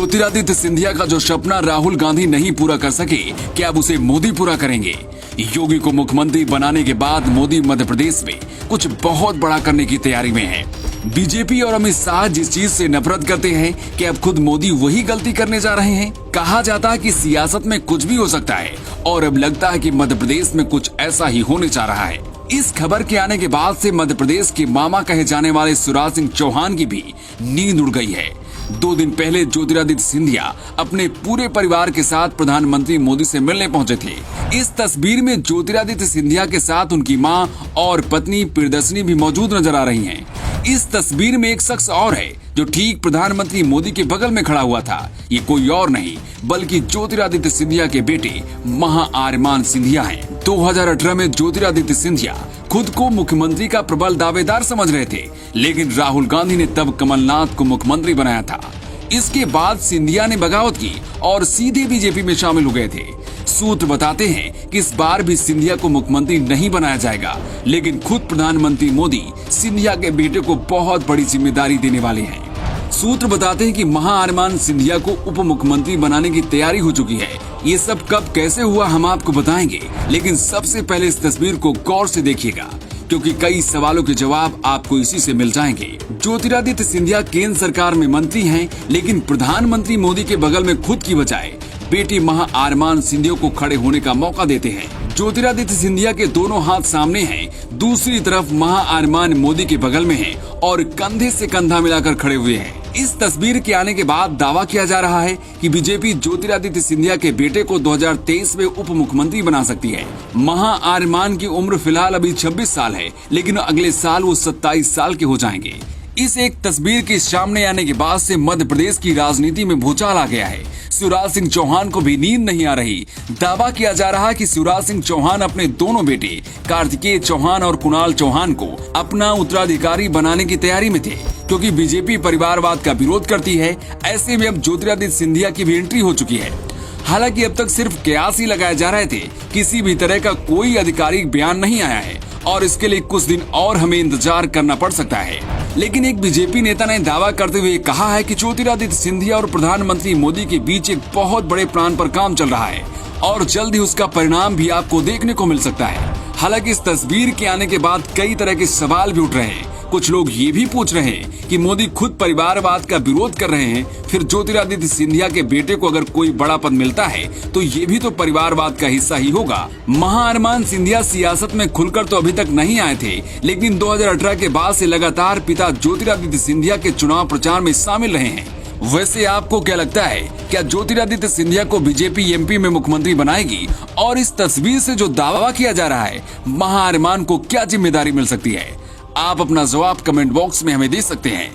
ज्योतिरादित्य सिंधिया का जो सपना राहुल गांधी नहीं पूरा कर सके, क्या अब उसे मोदी पूरा करेंगे? योगी को मुख्यमंत्री बनाने के बाद मोदी मध्य प्रदेश में कुछ बहुत बड़ा करने की तैयारी में है। बीजेपी और अमित शाह जिस चीज से नफरत करते हैं कि अब खुद मोदी वही गलती करने जा रहे हैं। कहा जाता है कि सियासत में कुछ भी हो सकता है और अब लगता है कि मध्य प्रदेश में कुछ ऐसा ही होने जा रहा है। इस खबर के आने के बाद से मध्य प्रदेश के मामा कहे जाने वाले शिवराज सिंह चौहान की भी नींद उड़ गई है। 2 दिन पहले ज्योतिरादित्य सिंधिया अपने पूरे परिवार के साथ प्रधानमंत्री मोदी से मिलने पहुंचे थे। इस तस्वीर में ज्योतिरादित्य सिंधिया के साथ उनकी मां और पत्नी प्रियदर्शनी भी मौजूद नजर आ रही हैं। इस तस्वीर में एक शख्स और है जो ठीक प्रधानमंत्री मोदी के बगल में खड़ा हुआ था। ये कोई और नहीं बल्कि ज्योतिरादित्य सिंधिया के बेटे महाआर्यमान सिंधिया हैं। 2018 में ज्योतिरादित्य सिंधिया खुद को मुख्यमंत्री का प्रबल दावेदार समझ रहे थे, लेकिन राहुल गांधी ने तब कमलनाथ को मुख्यमंत्री बनाया था। इसके बाद सिंधिया ने बगावत की और सीधे बीजेपी में शामिल हो गए थे। सूत्र बताते हैं कि इस बार भी सिंधिया को मुख्यमंत्री नहीं बनाया जाएगा, लेकिन खुद प्रधानमंत्री मोदी सिंधिया के बेटे को बहुत बड़ी जिम्मेदारी देने वाले हैं। सूत्र बताते हैं कि महाआर्यमान सिंधिया को उप मुख्यमंत्री बनाने की तैयारी हो चुकी है। ये सब कब कैसे हुआ हम आपको बताएंगे, लेकिन सबसे पहले इस तस्वीर को गौर से देखिएगा, क्योंकि कई सवालों के जवाब आपको इसी से मिल जाएंगे। ज्योतिरादित्य सिंधिया केंद्र सरकार में मंत्री हैं, लेकिन प्रधानमंत्री मोदी के बगल में खुद की बजाय बेटे महाआर्यमान सिंधिया को खड़े होने का मौका देते हैं। ज्योतिरादित्य सिंधिया के दोनों हाथ सामने हैं, दूसरी तरफ महाआर्यमान मोदी के बगल में हैं और कंधे से कंधा मिलाकर खड़े हुए हैं। इस तस्वीर के आने के बाद दावा किया जा रहा है कि बीजेपी ज्योतिरादित्य सिंधिया के बेटे को 2023 में उप मुख्यमंत्री बना सकती है। महाआर्यमान की उम्र फिलहाल अभी 26 साल है, लेकिन अगले साल वो 27 साल के हो जाएंगे। इस एक तस्वीर के सामने आने के बाद से मध्य प्रदेश की राजनीति में भूचाल आ गया है। शिवराज सिंह चौहान को भी नींद नहीं आ रही। दावा किया जा रहा है कि शिवराज सिंह चौहान अपने दोनों बेटे कार्तिकेय चौहान और कुणाल चौहान को अपना उत्तराधिकारी बनाने की तैयारी में थे, क्योंकि बीजेपी परिवारवाद का विरोध करती है। ऐसे में अब ज्योतिरादित्य सिंधिया की भी एंट्री हो चुकी है। हालांकि अब तक सिर्फ कयास ही लगाए जा रहे थे, किसी भी तरह का कोई आधिकारिक बयान नहीं आया है और इसके लिए कुछ दिन और हमें इंतजार करना पड़ सकता है। लेकिन एक बीजेपी नेता ने दावा करते हुए कहा है कि ज्योतिरादित्य सिंधिया और प्रधानमंत्री मोदी के बीच एक बहुत बड़े प्लान पर काम चल रहा है और जल्द ही उसका परिणाम भी आपको देखने को मिल सकता है। हालांकि इस तस्वीर के आने के बाद कई तरह के सवाल भी उठ रहे हैं। कुछ लोग ये भी पूछ रहे हैं कि मोदी खुद परिवारवाद का विरोध कर रहे हैं, फिर ज्योतिरादित्य सिंधिया के बेटे को अगर कोई बड़ा पद मिलता है तो ये भी तो परिवारवाद का हिस्सा ही होगा। महाआर्यमान सिंधिया सियासत में खुलकर तो अभी तक नहीं आए थे, लेकिन 2018 के बाद से लगातार पिता ज्योतिरादित्य सिंधिया के चुनाव प्रचार में शामिल रहे हैं। वैसे आपको क्या लगता है, क्या ज्योतिरादित्य सिंधिया को बीजेपी एमपी में मुख्यमंत्री बनाएगी? और इस तस्वीर से जो दावा किया जा रहा है, महाआर्यमान को क्या जिम्मेदारी मिल सकती है? आप अपना जवाब कमेंट बॉक्स में हमें दे सकते हैं।